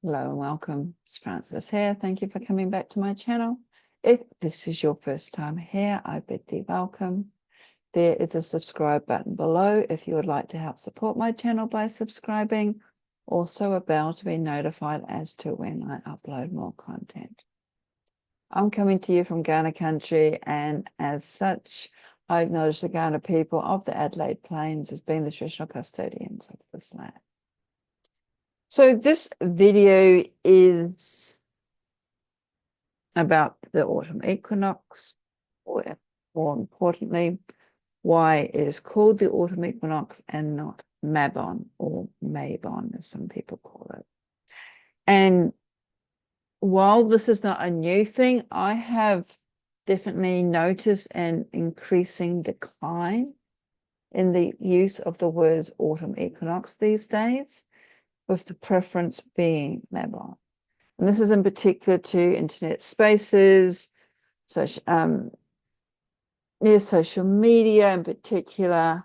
Hello and welcome. It's Frances here. Thank you for coming back to my channel. If this is your first time here, I bid thee welcome. There is a subscribe button below if you would like to help support my channel by subscribing. Also a bell to be notified as to when I upload more content. I'm coming to you from Ghana country, and as such, I acknowledge the Ghana people of the Adelaide Plains as being the traditional custodians of this land. So this video is about the autumn equinox, or more importantly, why it is called the autumn equinox and not Mabon or Mabon, as some people call it. And while this is not a new thing, I have definitely noticed an increasing decline in the use of the words autumn equinox these days, with the preference being Mabon. And this is in particular to internet spaces, social media in particular,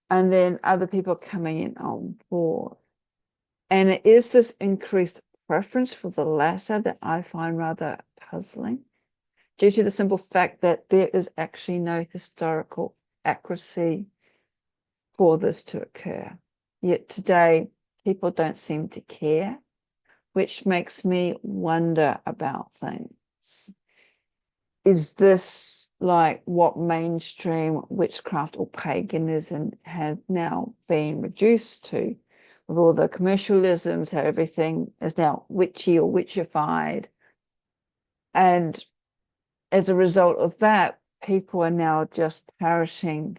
and then other people coming in on board. And it is this increased preference for the latter that I find rather puzzling, due to the simple fact that there is actually no historical accuracy for this to occur. Yet today, people don't seem to care, which makes me wonder about things. Is this like what mainstream witchcraft or paganism has now been reduced to, with all the commercialisms, how everything is now witchy or witchified? And as a result of that, people are now just parroting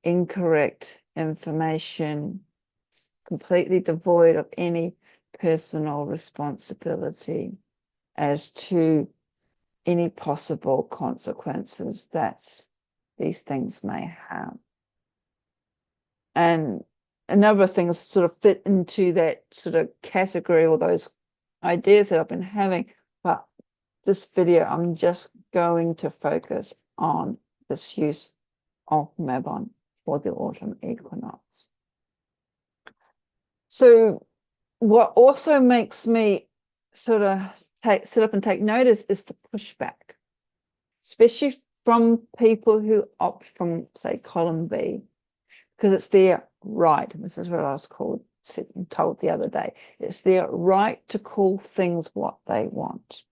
incorrect information, completely devoid of any personal responsibility as to any possible consequences that these things may have. And a number of things sort of fit into that sort of category, or those ideas that I've been having. But this video, I'm just going to focus on this use of Mabon for the autumn equinox. So what also makes me sort of sit up and take notice is the pushback, especially from people who opt from, say, column B, because it's their right. And this is what I was told the other day. It's their right to call things what they want.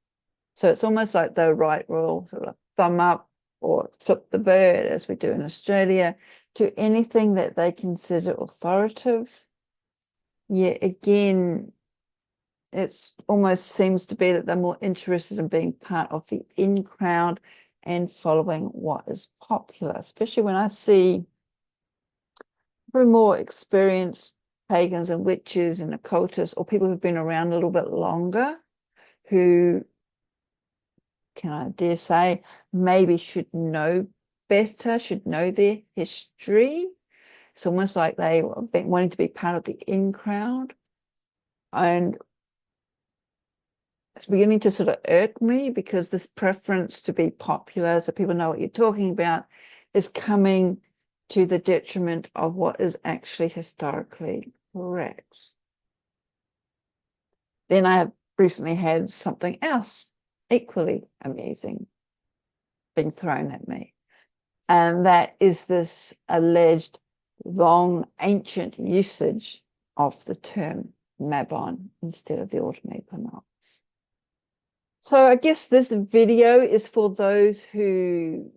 So it's almost like the right will sort of thumb up or flip the bird, as we do in Australia, to anything that they consider authoritative. Yeah, again, it almost seems to be that they're more interested in being part of the in crowd and following what is popular, especially when I see probably more experienced pagans and witches and occultists, or people who've been around a little bit longer, who, can I dare say, maybe should know better, should know their history. It's almost like they have been wanting to be part of the in crowd. And it's beginning to sort of irk me, because this preference to be popular, so people know what you're talking about, is coming to the detriment of what is actually historically correct. Then I have recently had something else equally amusing being thrown at me, and that is this alleged long ancient usage of the term Mabon instead of the autumn equinox. So I guess this video is for those who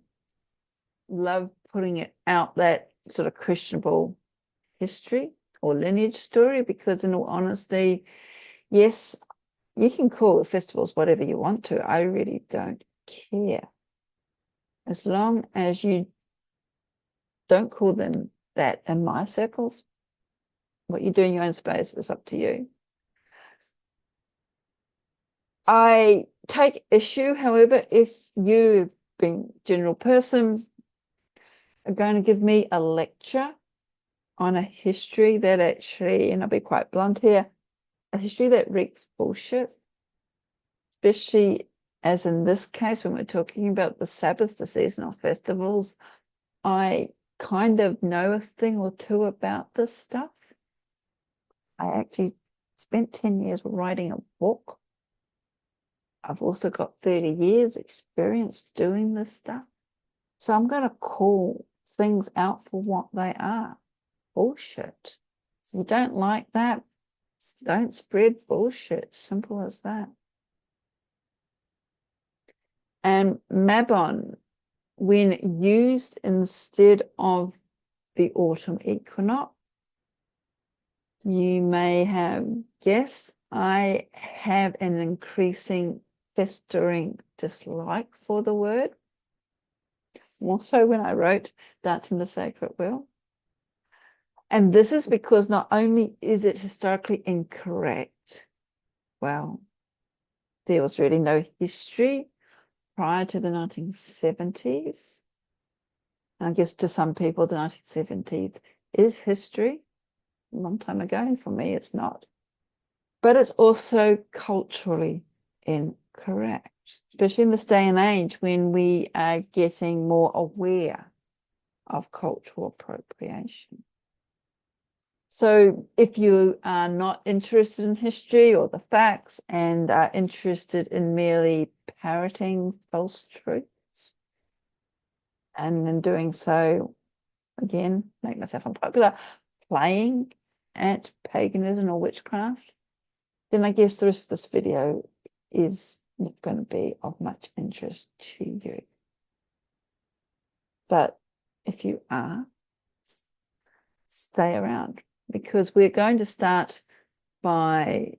love putting it out that sort of questionable history or lineage story, because in all honesty, yes, you can call the festivals whatever you want to. I really don't care. As long as you don't call them that in my circles, what you do in your own space is up to you. I take issue, however, if you, being a general person, are going to give me a lecture on a history that actually, and I'll be quite blunt here, a history that reeks bullshit, especially as in this case when we're talking about the Sabbath, the seasonal festivals. I kind of know a thing or two about this stuff. I actually spent 10 years writing a book. I've also got 30 years experience doing this stuff. So I'm going to call things out for what they are. Bullshit. If you don't like that, don't spread bullshit. Simple as that. And Mabon, when used instead of the autumn equinox, you may have guessed I have an increasing festering dislike for the word. More so when I wrote Dancing the Sacred Wheel. And this is because not only is it historically incorrect, well, there was really no history prior to the 1970s. I guess to some people, the 1970s is history. A long time ago. For me, it's not. But it's also culturally incorrect, especially in this day and age when we are getting more aware of cultural appropriation. So if you are not interested in history or the facts and are interested in merely parroting false truths, and in doing so, again, make myself unpopular, playing at paganism or witchcraft, then I guess the rest of this video is not going to be of much interest to you. But if you are, stay around, because we're going to start by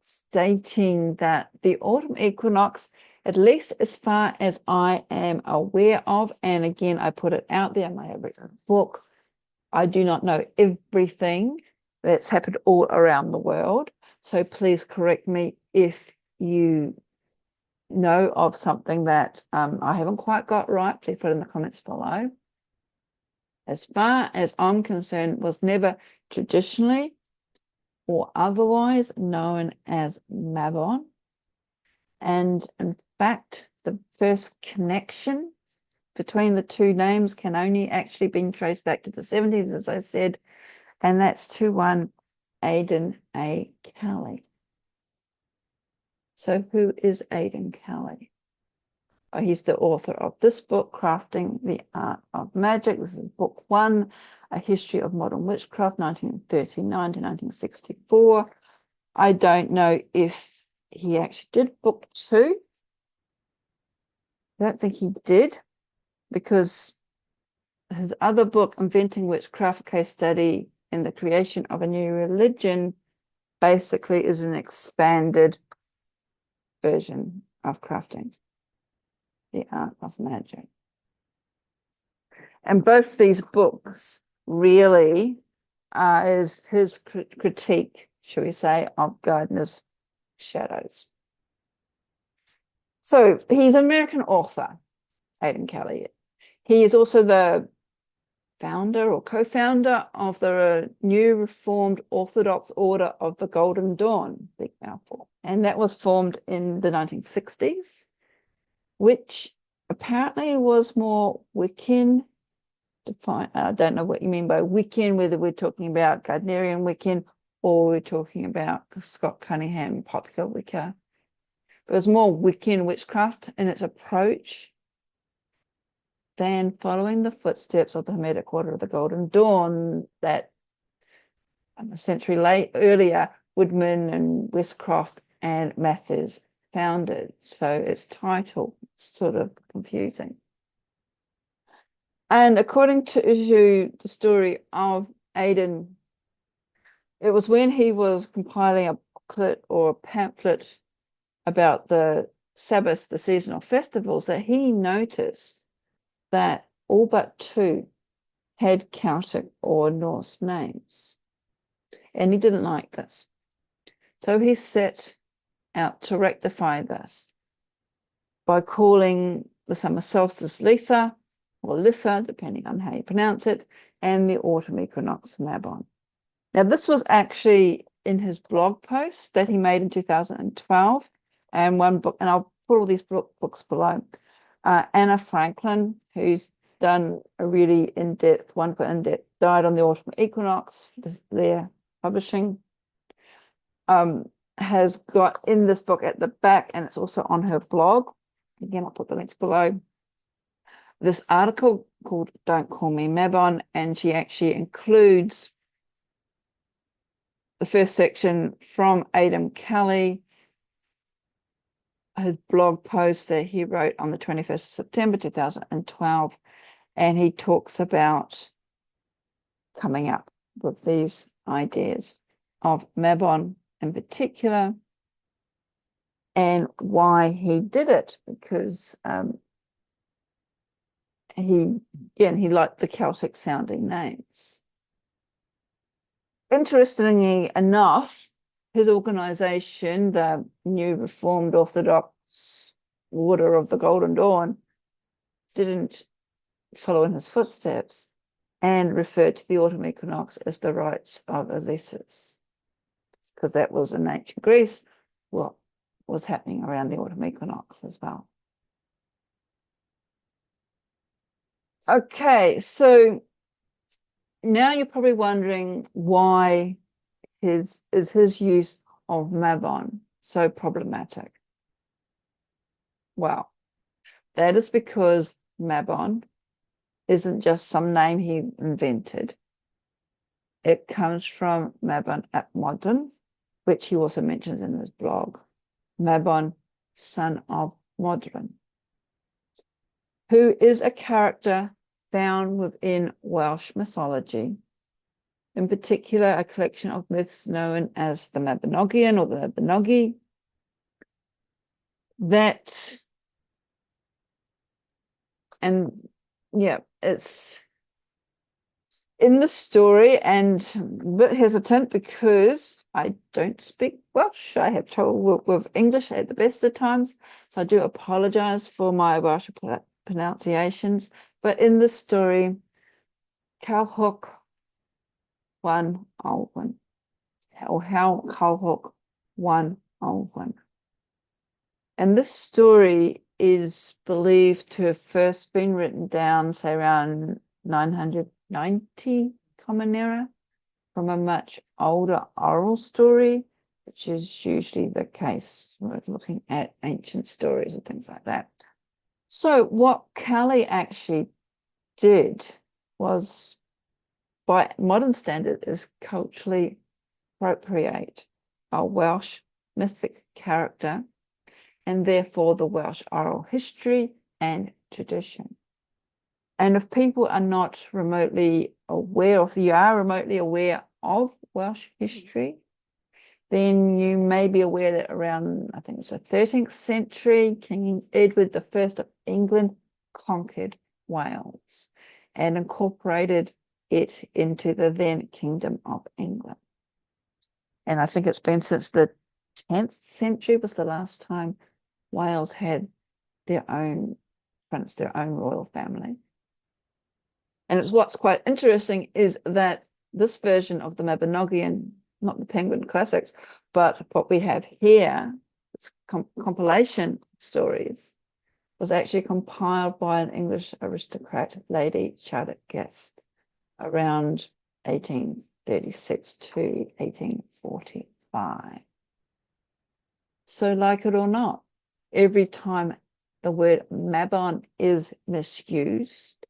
stating that the autumn equinox, at least as far as I am aware of, and again, I put it out there, I may have written a book, I do not know everything that's happened all around the world. So please correct me if you know of something that I haven't quite got right. Please put it in the comments below. As far as I'm concerned, was never traditionally or otherwise known as Mabon. And in fact, the first connection between the two names can only actually be traced back to the 70s, as I said, and that's to one Aidan A. Kelly. So who is Aidan Kelly? Oh, he's the author of this book, Crafting the Art of Magic. This is book 1, A History of Modern Witchcraft, 1939 to 1964. I don't know if he actually did book 2. I don't think he did, because his other book, Inventing Witchcraft, a Case Study in the Creation of a New Religion, basically is an expanded version of crafting the art of magic. And both these books really is his critique, shall we say, of Gardner's shadows. So he's an American author, Aidan Kelly. He is also the founder or co-founder of the new Reformed Orthodox Order of the Golden Dawn, big mouthful. And that was formed in the 1960s, which apparently was more Wiccan. I don't know what you mean by Wiccan, whether we're talking about Gardnerian Wiccan or we're talking about Scott Cunningham popular Wicca. It was more Wiccan witchcraft in its approach than following the footsteps of the Hermetic Order of the Golden Dawn that a century earlier Woodman and Westcroft and Mathers founded. So its title is sort of confusing. And according to the story of Aidan, it was when he was compiling a booklet or a pamphlet about the Sabbath, the seasonal festivals, that he noticed that all but 2 had Celtic or Norse names. And he didn't like this. So he set out to rectify this by calling the summer solstice Litha, or Litha, depending on how you pronounce it, and the autumn equinox Mabon. Now, this was actually in his blog post that he made in 2012, and one book, and I'll put all these books below. Anna Franklin, who's done a really in-depth, wonderful in-depth diet on the autumn equinox, there Publishing, has got in this book at the back, and it's also on her blog. Again, I'll put the links below. This article called Don't Call Me Mabon, and she actually includes the first section from Aidan Kelly, his blog post that he wrote on the 21st of September 2012, and he talks about coming up with these ideas of Mabon in particular and why he did it, because he liked the Celtic sounding names. Interestingly enough, his organization, the New Reformed Orthodox Order of the Golden Dawn, didn't follow in his footsteps and referred to the autumn equinox as the rites of Alesis, because that was in ancient Greece what was happening around the autumn equinox as well. Okay, so now you're probably wondering why his use of Mabon so problematic. Well, that is because Mabon isn't just some name he invented. It comes from Mabon ap Modron, which he also mentions in his blog. Mabon, son of Modron, who is a character found within Welsh mythology, in particular a collection of myths known as the Mabinogion or the Mabinogi, it's in the story, and a bit hesitant because I don't speak Welsh. I have trouble with English at the best of times, so I do apologize for my Welsh pronunciations. But in the story, Culhwch Won Olwen, or how Culhwch Won Olwen. And this story is believed to have first been written down, say, around 990 Common Era, from a much older oral story, which is usually the case when we're looking at ancient stories and things like that. So what Kelly actually did was, by modern standard, is culturally appropriate a Welsh mythic character and therefore the Welsh oral history and tradition. And if people are not remotely aware, or if you are remotely aware of Welsh history, then you may be aware that around, I think it's the 13th century, King Edward I of England conquered Wales and incorporated it into the then Kingdom of England. And I think it's been since the 10th century was the last time Wales had their own prince, their own royal family. And it's what's quite interesting is that this version of the Mabinogion, not the Penguin Classics, but what we have here, this compilation stories, was actually compiled by an English aristocrat, Lady Charlotte Guest, around 1836 to 1845. So, like it or not, every time the word Mabon is misused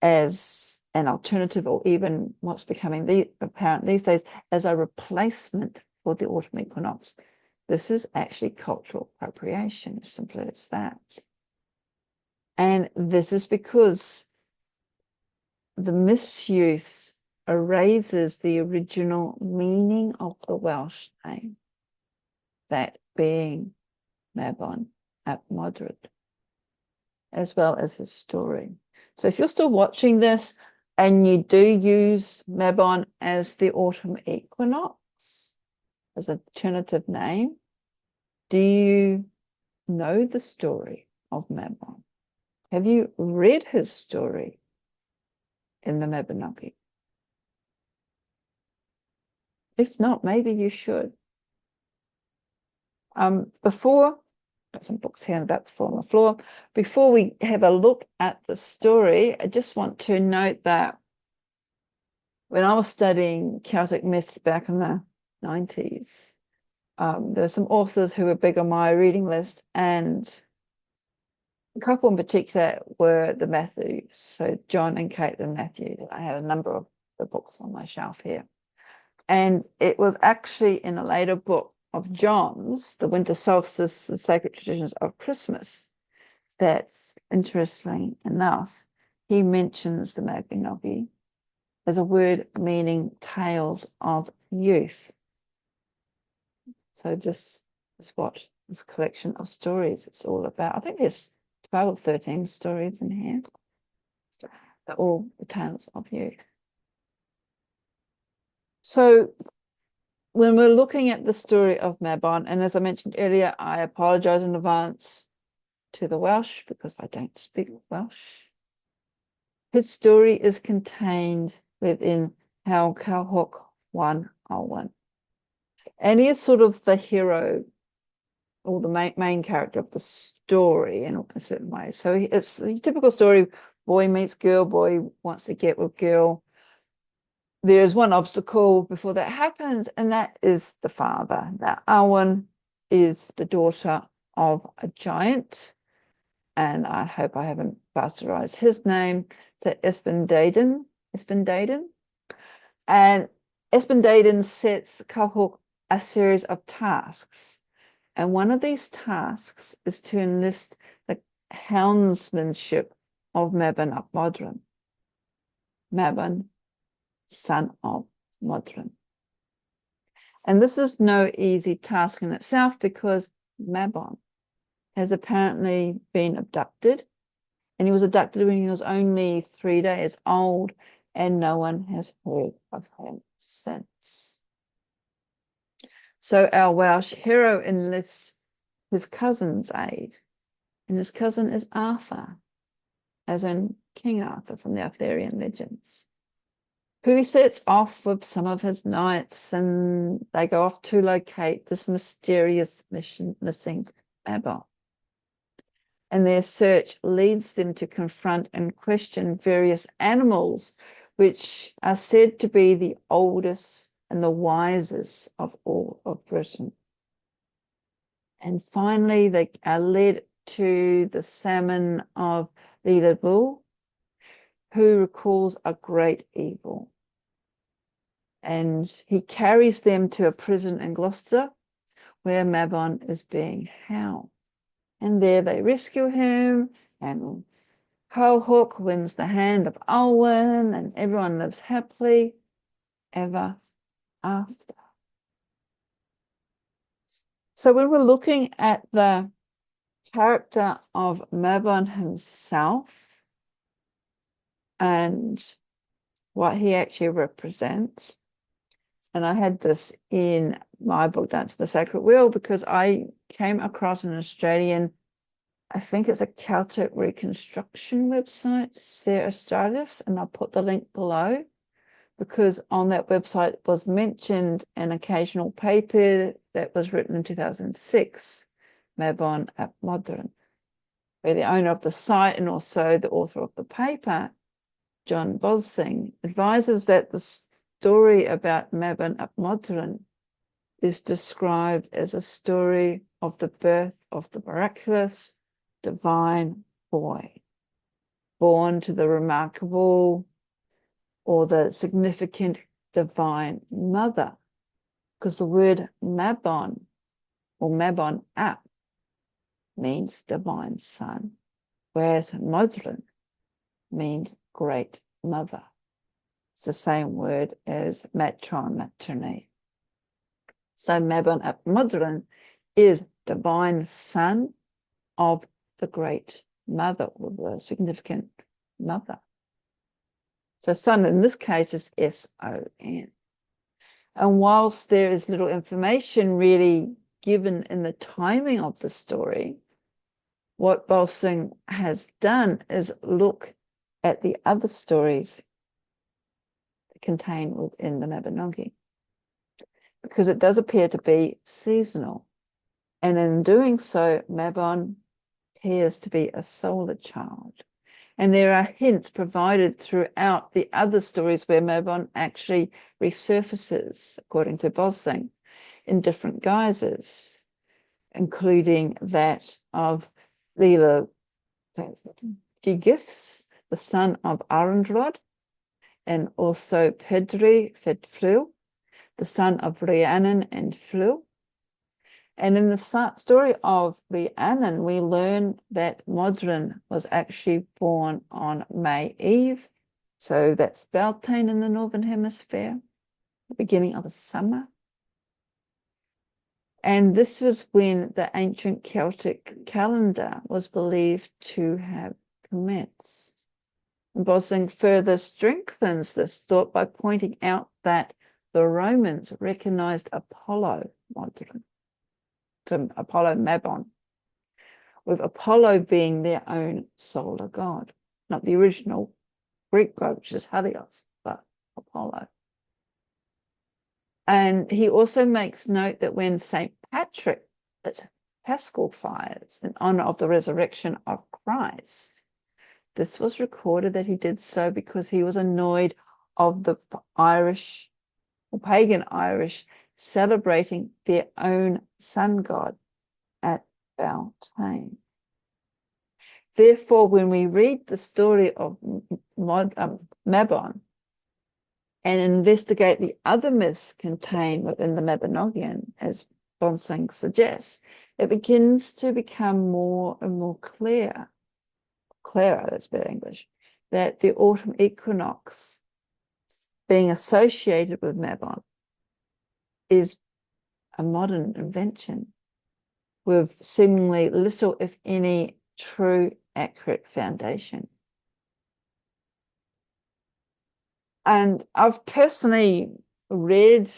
as an alternative, or even what's becoming apparent these days as a replacement for the autumn equinox, this is actually cultural appropriation, as simple as that. And this is because the misuse erases the original meaning of the Welsh name, that being Mabon ap Modron, as well as his story. So if you're still watching this and you do use Mabon as the autumn equinox, as an alternative name, do you know the story of Mabon? Have you read his story in the Mabinogi? If not, maybe you should. Before, got some books here about the fall on the floor. Before we have a look at the story, I just want to note that when I was studying Celtic myths back in the 90s, there were some authors who were big on my reading list, and a couple in particular were the Matthews. So John and Caitlin Matthews. I have a number of the books on my shelf here. And it was actually in a later book of John's, The Winter Solstice, The Sacred Traditions of Christmas, that's, interestingly enough, he mentions the Mabinogion as a word meaning tales of youth. So this is what this collection of stories is all about. I think there's 12 or 13 stories in here. They're all the tales of youth. So when we're looking at the story of Mabon, and as I mentioned earlier, I apologize in advance to the Welsh because I don't speak Welsh. His story is contained within Culhwch Won Olwen. And he is sort of the hero or the main character of the story in a certain way. So it's a typical story, boy meets girl, boy wants to get with girl. There's one obstacle before that happens, and that is the father. Now, Olwen is the daughter of a giant, and I hope I haven't bastardized his name. So Aidan. And Aidan sets Culhwch a series of tasks. And one of these tasks is to enlist the houndsmanship of Mabon ap Modron. Mabon, son of Modron. And this is no easy task in itself because Mabon has apparently been abducted, and he was abducted when he was only 3 days old, and no one has heard of him since. So our Welsh hero enlists his cousin's aid, and his cousin is Arthur, as in King Arthur from the Arthurian legends, who he sets off with some of his knights, and they go off to locate this mysterious missing Mabon. And their search leads them to confront and question various animals, which are said to be the oldest and the wisest of all of Britain. And finally, they are led to the salmon of Bull, who recalls a great evil. And he carries them to a prison in Gloucester, where Mabon is being held. And there they rescue him, and Culhwch wins the hand of Olwen, and everyone lives happily ever after. So when we're looking at the character of Mabon himself and what he actually represents, and I had this in my book, Dance of the Sacred Wheel, because I came across an Australian, I think it's a Celtic reconstruction website, Ser Australis, and I'll put the link below, because on that website was mentioned an occasional paper that was written in 2006, Mabon ap Modron, where the owner of the site and also the author of the paper, John Bosing, advises that the story about Mabon ap Modron is described as a story of the birth of the miraculous divine boy, born to the remarkable or the significant divine mother, because the word Mabon or Mabon ap means divine son, whereas Modron means great mother. It's the same word as matron, matrone. So Mabon ap Modron is divine son of the great mother, or the significant mother. So son in this case is S-O-N. And whilst there is little information really given in the timing of the story, what Bosing has done is look at the other stories contained within the Mabinogion, because it does appear to be seasonal. And in doing so, Mabon appears to be a solar child. And there are hints provided throughout the other stories where Mabon actually resurfaces, according to Bosing, in different guises, including that of Leela Gifts, the son of Arundrod, and also Pedri Fedflil, the son of Rhiannon and Flil. And in the story of Rhiannon, we learn that Modron was actually born on May Eve. So that's Beltane in the Northern Hemisphere, the beginning of the summer. And this was when the ancient Celtic calendar was believed to have commenced. And Bosing further strengthens this thought by pointing out that the Romans recognized Apollo Modron, to Apollo Mabon, with Apollo being their own solar god, not the original Greek god, which is Helios, but Apollo. And he also makes note that when St. Patrick lit Paschal fires in honor of the resurrection of Christ, this was recorded that he did so because he was annoyed of the Irish, or pagan Irish, celebrating their own sun god at Beltane. Therefore, when we read the story of Mabon and investigate the other myths contained within the Mabinogion, as Bonsang suggests, it begins to become more and more clearer, that's better English, that the autumn equinox being associated with Mabon is a modern invention with seemingly little, if any, true, accurate foundation. And I've personally read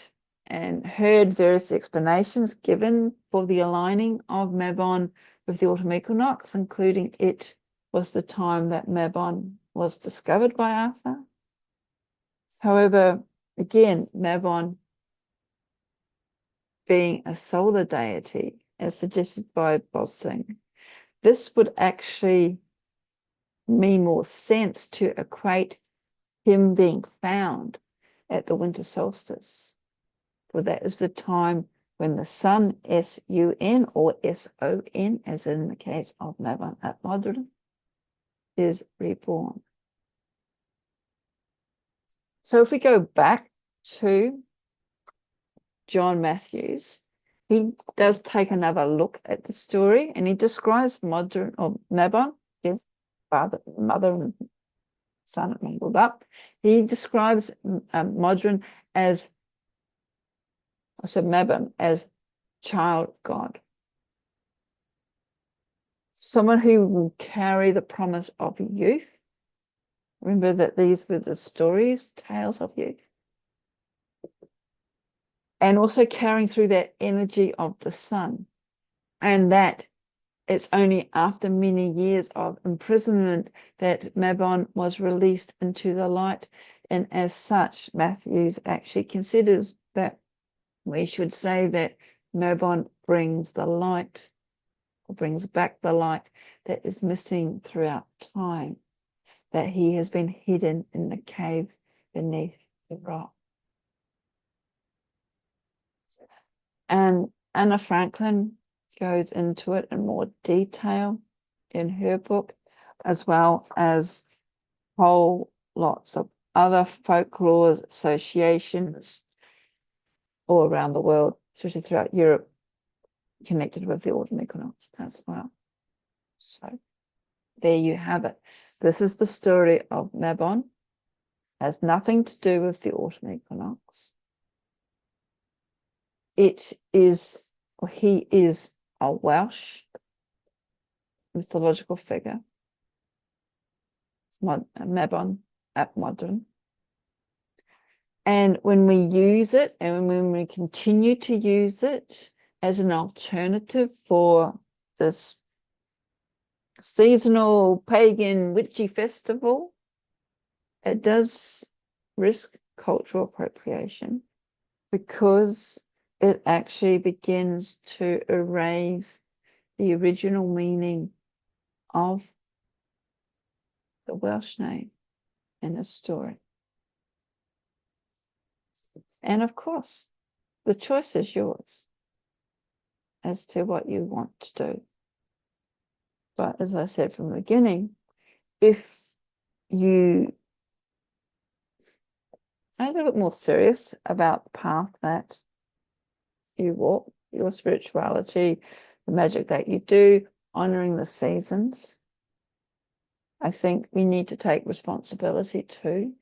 and heard various explanations given for the aligning of Mabon with the autumn equinox, including it was the time that Mabon was discovered by Arthur. However, again, Mabon being a solar deity, as suggested by Bosing, this would actually mean more sense to equate him being found at the winter solstice, for that is the time when the sun, S-U-N or S-O-N, as in the case of Mabon at Modron, is reborn. So if we go back to John Matthews, he does take another look at the story, and he describes Modron, or Mabon, yes, father, mother, and son mingled up. He describes Modron as, Mabon as child God, someone who will carry the promise of youth. Remember that these were the stories, tales of youth. And also carrying through that energy of the sun. And that it's only after many years of imprisonment that Mabon was released into the light. And as such, Matthews actually considers that we should say that Mabon brings the light, or brings back the light that is missing throughout time, that he has been hidden in the cave beneath the rock. And Anna Franklin goes into it in more detail in her book, as well as whole lots of other folklore associations all around the world, especially throughout Europe, connected with the autumn equinox as well. So there you have it. This is the story of Mabon. Has nothing to do with the autumn equinox. It is, or he is, a Welsh mythological figure. Mabon at Modron. And when we use it, and when we continue to use it as an alternative for this seasonal pagan witchy festival, it does risk cultural appropriation, because it actually begins to erase the original meaning of the Welsh name in a story. And of course, the choice is yours as to what you want to do. But as I said from the beginning, if you are a little bit more serious about the path that you walk, your spirituality, the magic that you do, honoring the seasons, I think we need to take responsibility too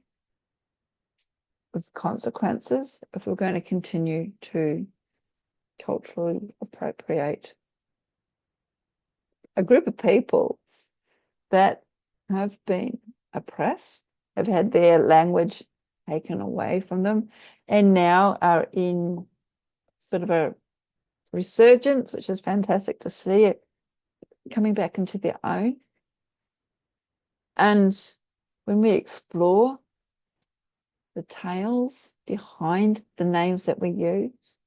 with consequences if we're going to continue to culturally appropriate a group of people that have been oppressed, have had their language taken away from them, and now are in sort of a resurgence, which is fantastic to see it coming back into their own. And when we explore the tales behind the names that we use,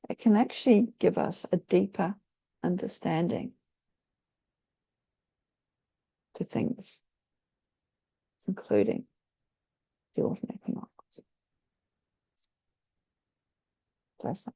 it can actually give us a deeper understanding to things, including the autumn equinox. Bless them.